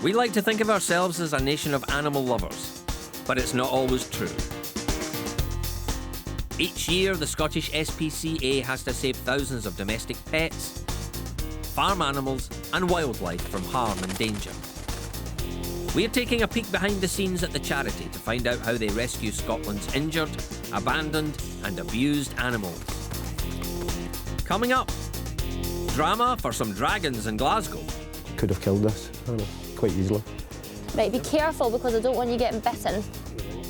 We like to think of ourselves as a nation of animal lovers, but it's not always true. Each year, the Scottish SPCA has to save thousands of domestic pets, farm animals and wildlife from harm and danger. We're taking a peek behind the scenes at the charity to find out how they rescue Scotland's injured, abandoned and abused animals. Coming up, drama for some dragons in Glasgow. Could have killed us, quite easily. Right, be careful because I don't want you getting bitten.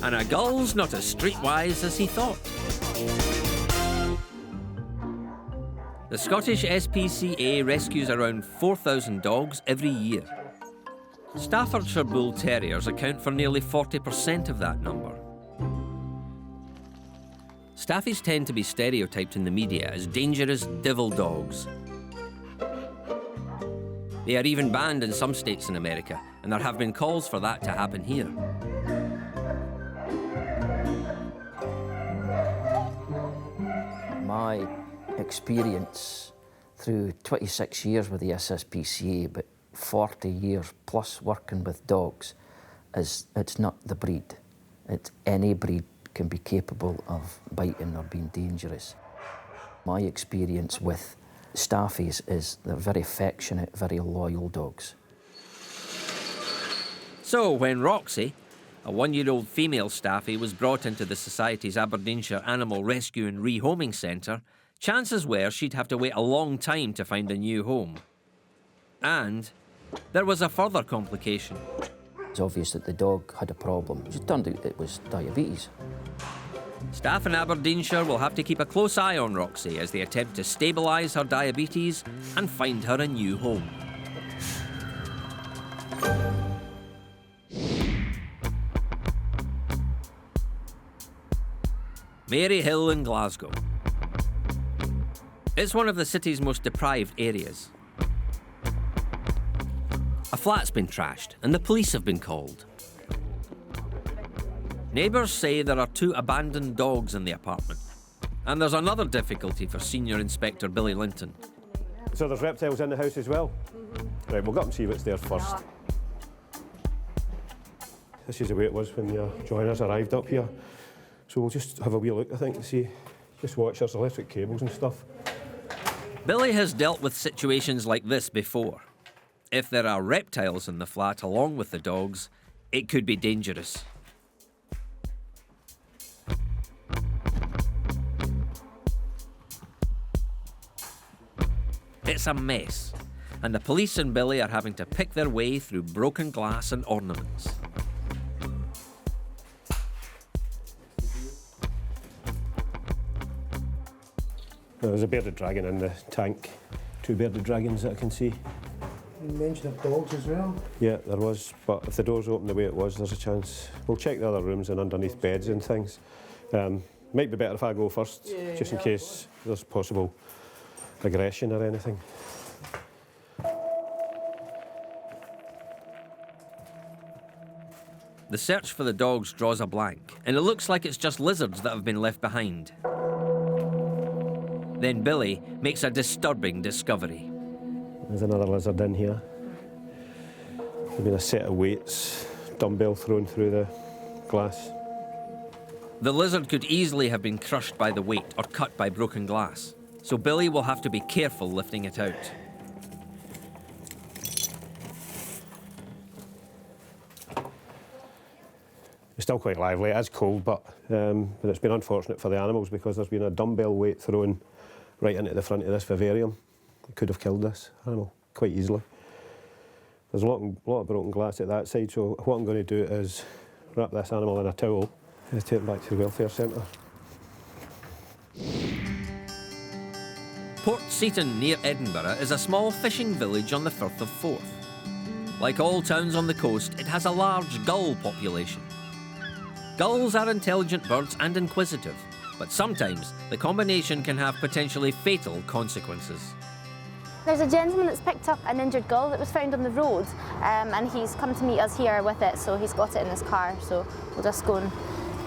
And a gull's not as streetwise as he thought. The Scottish SPCA rescues around 4,000 dogs every year. Staffordshire Bull Terriers account for nearly 40% of that number. Staffies tend to be stereotyped in the media as dangerous devil dogs. They are even banned in some states in America, and there have been calls for that to happen here. My experience through 26 years with the SSPCA, but 40 years plus working with dogs, is it's not the breed. It's any breed can be capable of biting or being dangerous. My experience with Staffies is they're very affectionate, very loyal dogs. So when Roxy, a one-year-old female Staffy, was brought into the Society's Aberdeenshire Animal Rescue and Rehoming Centre, chances were she'd have to wait a long time to find a new home. And there was a further complication. It's obvious that the dog had a problem. It turned out it was diabetes. Staff in Aberdeenshire will have to keep a close eye on Roxy as they attempt to stabilise her diabetes and find her a new home. Mary Hill in Glasgow. It's one of the city's most deprived areas. A flat's been trashed and the police have been called. Neighbours say there are 2 abandoned dogs in the apartment. And there's another difficulty for Senior Inspector Billy Linton. So there's reptiles in the house as well? Right, we'll go up and see what's there first. This is the way it was when your joiners arrived up here. So we'll just have a wee look, I think, to see. Just watch, there's electric cables and stuff. Billy has dealt with situations like this before. If there are reptiles in the flat along with the dogs, it could be dangerous. It's a mess, and the police and Billy are having to pick their way through broken glass and ornaments. There's a bearded dragon in the tank. 2 bearded dragons that I can see. You mentioned the dogs as well? Yeah, there was, but if the door's open the way it was, there's a chance. We'll check the other rooms and underneath beds and things. Might be better if I go first, just in case there's possible aggression or anything. The search for the dogs draws a blank, and it looks like it's just lizards that have been left behind. Then Billy makes a disturbing discovery. There's another lizard in here. There's been a set of weights, dumbbell thrown through the glass. The lizard could easily have been crushed by the weight or cut by broken glass, so Billy will have to be careful lifting it out. It's still quite lively, it is cold, but it's been unfortunate for the animals because there's been a dumbbell weight thrown right into the front of this vivarium. It could have killed this animal quite easily. There's a lot of broken glass at that side, so what I'm going to do is wrap this animal in a towel and take it back to the welfare centre. Port Seaton near Edinburgh is a small fishing village on the Firth of Forth. Like all towns on the coast, it has a large gull population. Gulls are intelligent birds and inquisitive, but sometimes the combination can have potentially fatal consequences. There's a gentleman that's picked up an injured gull that was found on the road, and he's come to meet us here with it, so he's got it in his car, so we'll just go and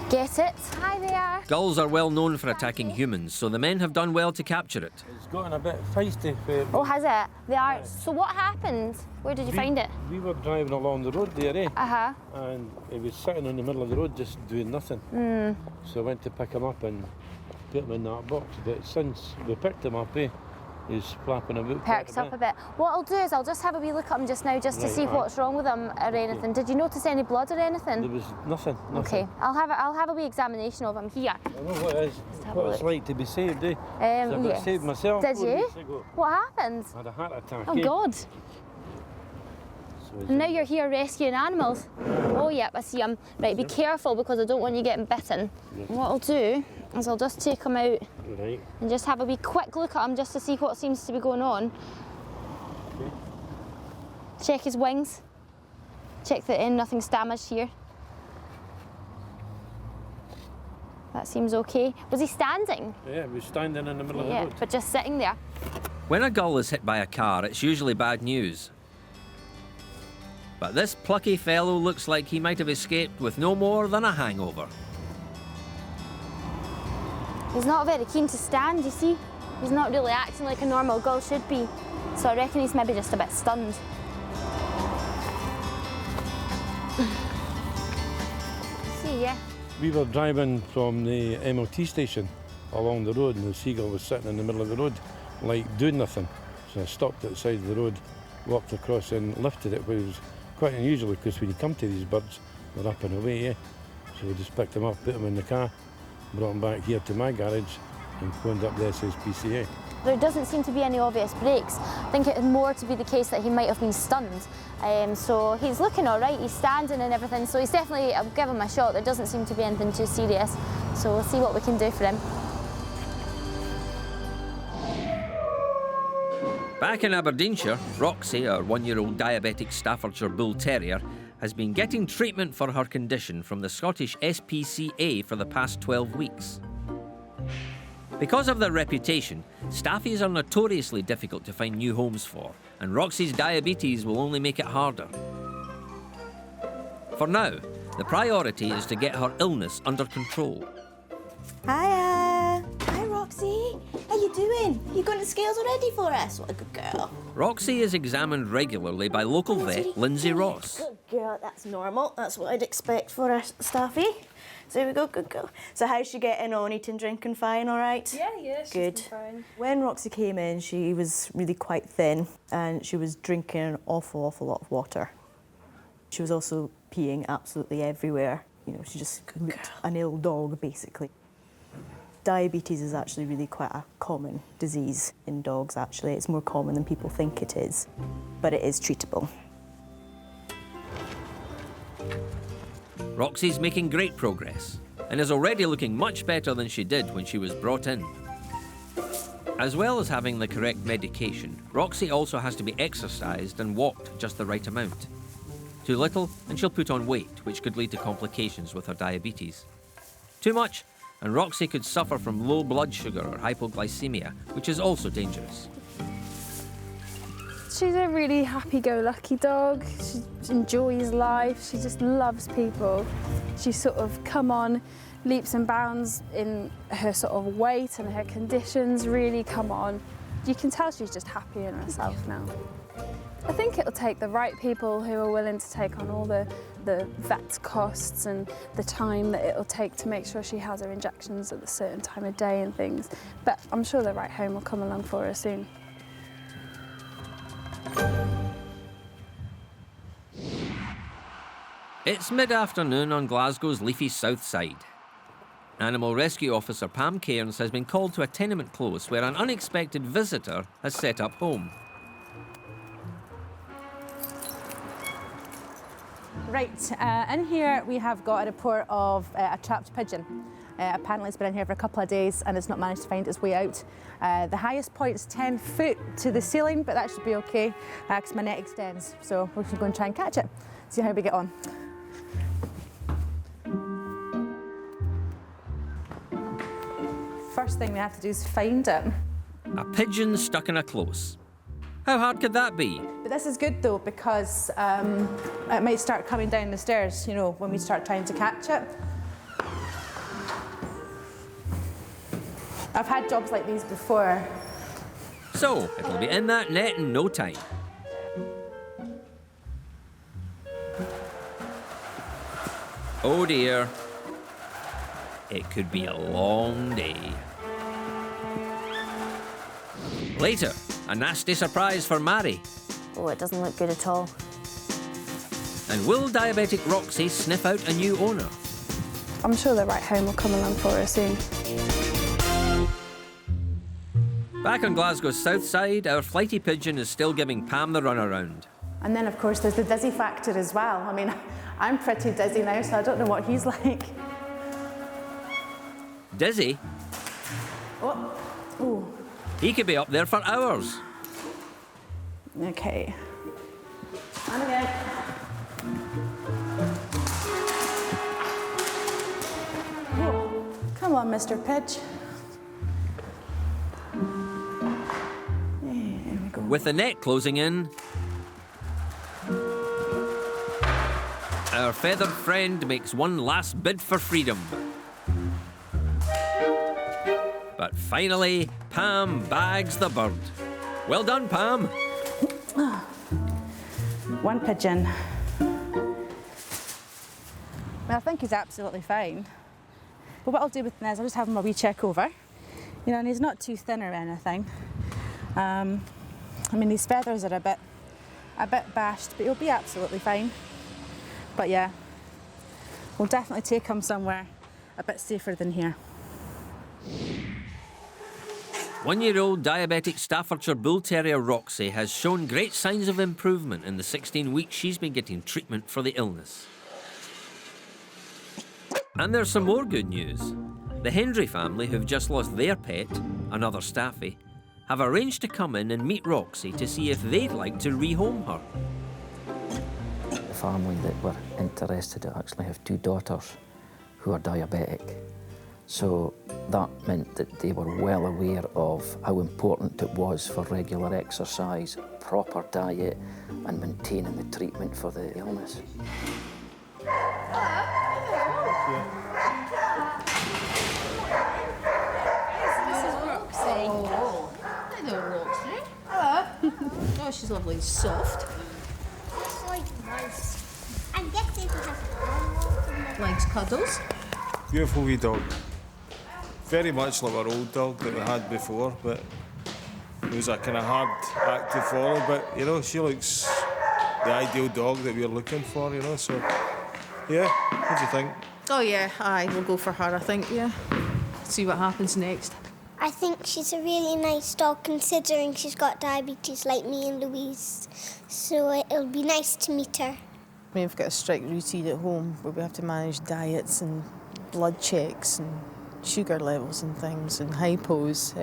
Get it? Hi there. Gulls are well known for attacking humans, so the men have done well to capture it. It's gotten a bit feisty. Oh, has it? They are. So what happened? Where did you find it? We were driving along the road there, Uh-huh. and it was sitting in the middle of the road just doing nothing. So I went to pick him up and put him in that box. But since we picked him up, he's flapping about. Perks up a bit. What I'll do is I'll just have a wee look at him just now, just to Right, see right. what's wrong with him or anything. Did you notice any blood or There anything? was nothing. Okay, I'll have a wee examination of him here. I know what it is. have a What it's look. like to be saved, So I got Yes. saved myself. Did 4 you? weeks ago. What happened? I had a heart attack. Oh God! So And now you're here rescuing animals. Oh yep, I see him. Right, be careful because I don't want you getting bitten. What I'll do is I'll just take him out Right. and just have a wee quick look at him just to see what seems to be going on. Okay. Check his wings. Check that nothing's damaged here. That seems okay. Was he standing? Yeah, we were standing in the middle of Yeah, the road. but just sitting there. When a gull is hit by a car, it's usually bad news. But this plucky fellow looks like he might have escaped with no more than a hangover. He's not very keen to stand, you see. He's not really acting like a normal gull should be. So I reckon he's maybe just a bit stunned. See ya. We were driving from the MOT station along the road, and the seagull was sitting in the middle of the road, like doing nothing. So I stopped at the side of the road, walked across and lifted it, which was quite unusual because when you come to these birds, they're up and away, So we just picked them up, put them in the car, brought them back here to my garage and phoned up the SSPCA. There doesn't seem to be any obvious breaks. I think it is more to be the case that he might have been stunned. So he's looking all right, he's standing and everything, so he's definitely, I'll give him a shot. There doesn't seem to be anything too serious. So we'll see what we can do for him. Back in Aberdeenshire, Roxy, our one-year-old diabetic Staffordshire Bull Terrier, has been getting treatment for her condition from the Scottish SPCA for the past 12 weeks. Because of their reputation, Staffies are notoriously difficult to find new homes for, and Roxy's diabetes will only make it harder. For now, the priority is to get her illness under control. Hiya! Hi, Roxy. How you doing? You got the scales already for us? What a good girl. Roxy is examined regularly by local vet Lindsay Ross. Good girl. That's normal. That's what I'd expect for a Staffy. So here we go, good girl. So how's she getting on? Eating, drinking fine, all right? Yeah, she's Good. been fine. When Roxy came in, she was really quite thin and she was drinking an awful lot of water. She was also peeing absolutely everywhere. You know, she just looked an ill dog, basically. Diabetes is actually really quite a common disease in dogs, actually. It's more common than people think it is, but it is treatable. Roxy's making great progress and is already looking much better than she did when she was brought in. As well as having the correct medication, Roxy also has to be exercised and walked just the right amount. Too little and she'll put on weight, which could lead to complications with her diabetes. Too much and Roxy could suffer from low blood sugar or hypoglycemia, which is also dangerous. She's a really happy-go-lucky dog. She enjoys life. She just loves people. She sort of come on leaps and bounds in her sort of weight and her conditions really come on. You can tell she's just happy in herself now. I think it'll take the right people who are willing to take on all the vet costs and the time that it'll take to make sure she has her injections at a certain time of day and things. But I'm sure the right home will come along for her soon. It's mid-afternoon on Glasgow's leafy south side. Animal Rescue Officer Pam Cairns has been called to a tenement close where an unexpected visitor has set up home. Right, in here we have got a report of a trapped pigeon. Apparently it's been in here for a couple of days and it's not managed to find its way out. The highest point is 10 foot to the ceiling, but that should be okay because my net extends. So we're going to go and try and catch it, see how we get on. First thing we have to do is find it. A pigeon stuck in a close. How hard could that be? But this is good though because it might start coming down the stairs, you know, when we start trying to catch it. I've had jobs like these before. So, it'll be in that net in no time. Oh dear. It could be a long day. Later, a nasty surprise for Mary. Oh, it doesn't look good at all. And will Diabetic Roxy sniff out a new owner? I'm sure the right home will come along for her soon. Back on Glasgow's south side, our flighty pigeon is still giving Pam the runaround. And then, of course, there's the dizzy factor as well. I mean, I'm pretty dizzy now, so I don't know what he's like. Dizzy? Oh, ooh. He could be up there for hours. Okay. And again. Whoa. Come on, Mr. Pidge. There we go. With the net closing in, our feathered friend makes one last bid for freedom. But finally, Pam bags the bird. Well done, Pam. One pigeon. Well, I think he's absolutely fine. But what I'll do with him is I'll just have him a wee check over. You know, and he's not too thin or anything. I mean, his feathers are a bit bashed, but he'll be absolutely fine. But yeah, we'll definitely take him somewhere a bit safer than here. 1-year-old diabetic Staffordshire Bull Terrier Roxy has shown great signs of improvement in the 16 weeks she's been getting treatment for the illness. And there's some more good news. The Hendry family, who've just lost their pet, another Staffy, have arranged to come in and meet Roxy to see if they'd like to rehome her. The family that were interested actually have 2 daughters who are diabetic. So that meant that they were well aware of how important it was for regular exercise, proper diet, and maintaining the treatment for the illness. This is Roxy. Oh, hello, Roxy. Hello. Oh, she's lovely and soft. It's like nice. I guess it has Likes cuddles. Beautiful wee dog. Very much like our old dog that we had before, but it was a kind of hard act to follow. But, you know, she looks the ideal dog that we're looking for, you know, so, yeah, what do you think? Oh, yeah, aye, we'll go for her, I think, yeah. See what happens next. I think she's a really nice dog considering she's got diabetes like me and Louise. So it'll be nice to meet her. We've got a strict routine at home where we have to manage diets and blood checks and sugar levels and things and hypos.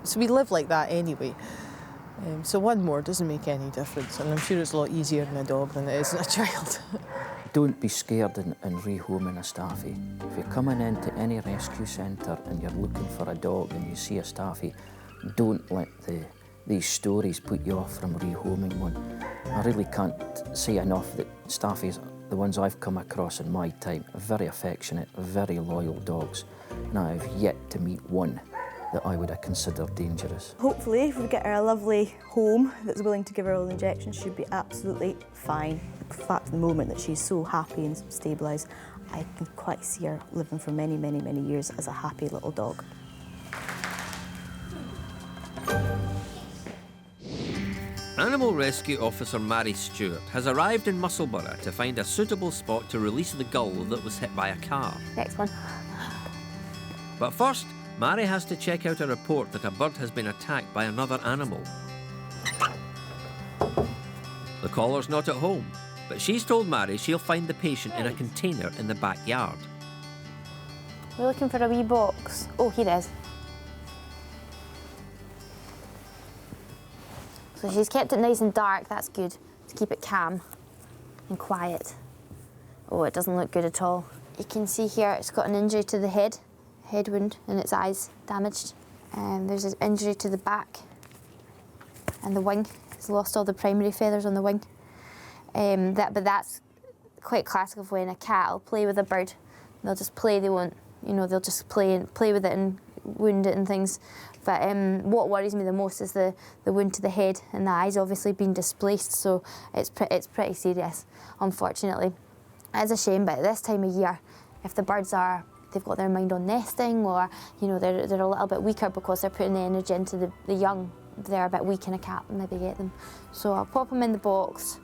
So we live like that anyway. So one more doesn't make any difference, and I'm sure it's a lot easier in a dog than it is in a child. Don't be scared in rehoming a Staffy. If you're coming into any rescue centre and you're looking for a dog and you see a Staffy, don't let these stories put you off from rehoming one. I really can't say enough that Staffies, the ones I've come across in my time, are very affectionate, very loyal dogs. And I have yet to meet one that I would have considered dangerous. Hopefully, if we get her a lovely home that's willing to give her all the injections, she'll be absolutely fine. In fact, the moment that she's so happy and stabilised, I can quite see her living for many, many, many years as a happy little dog. Animal Rescue Officer Mary Stewart has arrived in Musselburgh to find a suitable spot to release the gull that was hit by a car. Next one. But first, Mary has to check out a report that a bird has been attacked by another animal. The caller's not at home, but she's told Mary she'll find the patient in a container in the backyard. We're looking for a wee box. Oh, here it is. So she's kept it nice and dark, that's good, to keep it calm and quiet. Oh, it doesn't look good at all. You can see here it's got an injury to the head wound, and its eyes damaged. There's an injury to the back and the wing. It's lost all the primary feathers on the wing. But that's quite classic of when a cat will play with a bird. They'll just play, they won't, you know, they'll just play with it and wound it and things. But what worries me the most is the wound to the head, and the eye's obviously been displaced, so it's pretty serious, unfortunately. It's a shame, but at this time of year, if the birds they've got their mind on nesting, or you know they're a little bit weaker because they're putting the energy into the young, they're a bit weak in a cap and maybe get them. So I'll pop them in the box.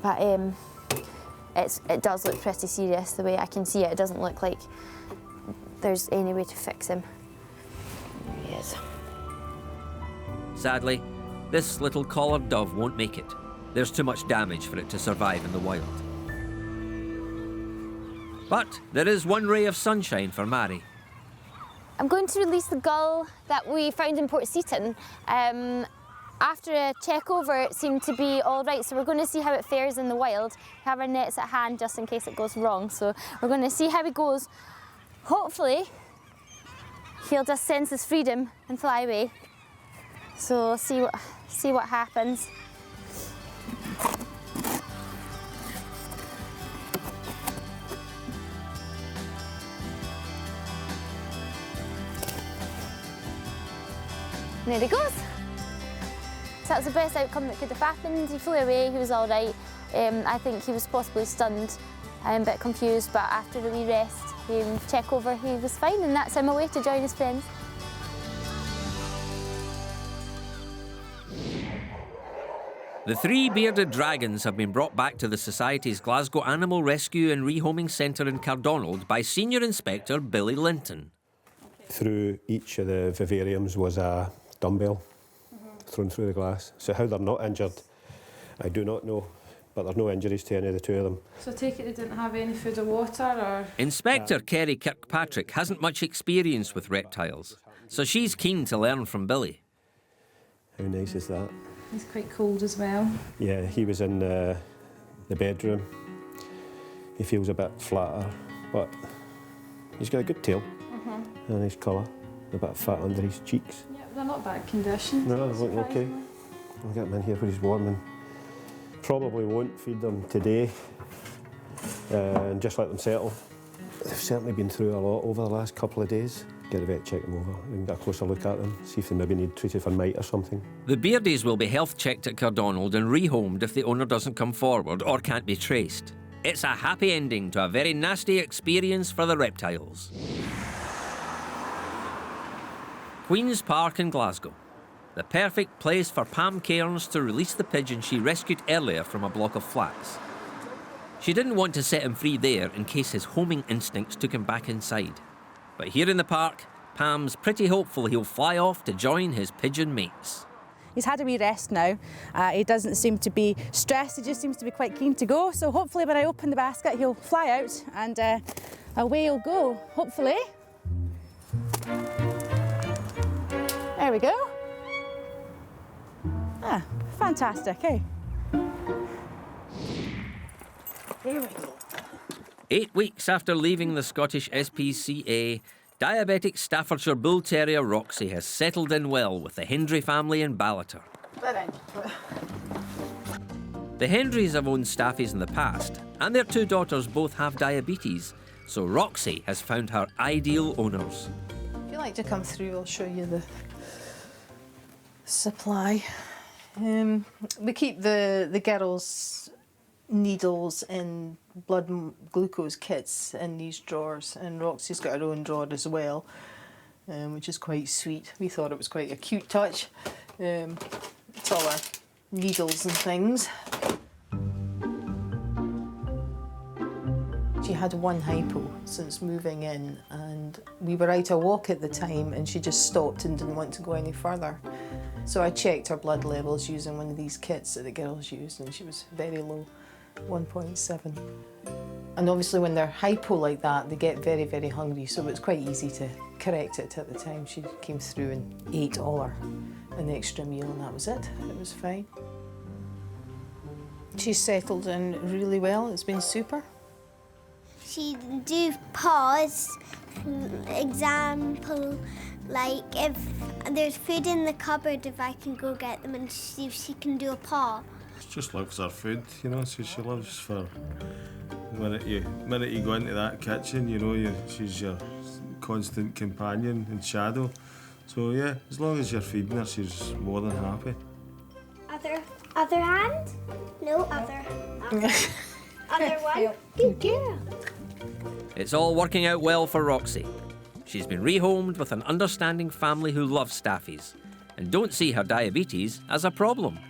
But it does look pretty serious the way I can see it. It doesn't look like there's any way to fix him. There he is. Sadly, this little collared dove won't make it. There's too much damage for it to survive in the wild. But there is one ray of sunshine for Mary. I'm going to release the gull that we found in Port Seaton. After a check over, it seemed to be all right, so we're going to see how it fares in the wild. We have our nets at hand just in case it goes wrong, so we're going to see how he goes. Hopefully, he'll just sense his freedom and fly away. So see what happens. And there he goes. So that's the best outcome that could have happened. He flew away, he was all right. I think he was possibly stunned, a bit confused, but after a wee rest, check over, he was fine, and that's him away to join his friends. The 3 bearded dragons have been brought back to the Society's Glasgow Animal Rescue and Rehoming Centre in Cardonald by Senior Inspector Billy Linton. Through each of the vivariums was a dumbbell thrown through the glass. So how they're not injured, I do not know, but there's no injuries to any of the 2 of them. So I take it they didn't have any food or water, or...? Inspector Kerry Kirkpatrick hasn't much experience with reptiles, so she's keen to learn from Billy. How nice is that? He's quite cold as well. Yeah, he was in the bedroom. He feels a bit flatter, but he's got a good tail and a nice colour, a bit of fat under his cheeks. Yeah, they're not bad condition. No, they're looking okay. I'll get him in here where he's warm, and probably won't feed them today and just let them settle. They've certainly been through a lot over the last couple of days. Get the vet, check them over, we can get a closer look at them, see if they maybe need treated for mite or something. The beardies will be health checked at Cardonald and rehomed if the owner doesn't come forward or can't be traced. It's a happy ending to a very nasty experience for the reptiles. Queen's Park in Glasgow. The perfect place for Pam Cairns to release the pigeon she rescued earlier from a block of flats. She didn't want to set him free there in case his homing instincts took him back inside. But here in the park, Pam's pretty hopeful he'll fly off to join his pigeon mates. He's had a wee rest now. He doesn't seem to be stressed, he just seems to be quite keen to go. So hopefully when I open the basket, he'll fly out and away he'll go, hopefully. There we go. Ah, fantastic, eh? Here we go. 8 weeks after leaving the Scottish SPCA, Diabetic Staffordshire Bull Terrier Roxy has settled in well with the Hendry family in Ballater. The Hendrys have owned Staffies in the past, and their 2 daughters both have diabetes, so Roxy has found her ideal owners. If you like to come through, I'll show you the supply. We keep the girls' needles and blood glucose kits in these drawers, and Roxy's got her own drawer as well, which is quite sweet. We thought it was quite a cute touch. It's all our needles and things. She had 1 hypo since moving in, and we were out a walk at the time and she just stopped and didn't want to go any further. So I checked her blood levels using one of these kits that the girls used, and she was very low, 1.7. And obviously when they're hypo like that, they get very, very hungry, so it's quite easy to correct it at the time. She came through and ate all an extra meal, and that was it. It was fine. She's settled in really well. It's been super. She do pause, example, like if there's food in the cupboard, if I can go get them and see if she can do a paw. She just loves her food, you know, so she loves for the minute you go into that kitchen, you know, she's your constant companion and shadow. So yeah, as long as you're feeding her, she's more than happy. Other hand? No, other. Other one? Good girl. It's all working out well for Roxy. She's been rehomed with an understanding family who love Staffies and don't see her diabetes as a problem.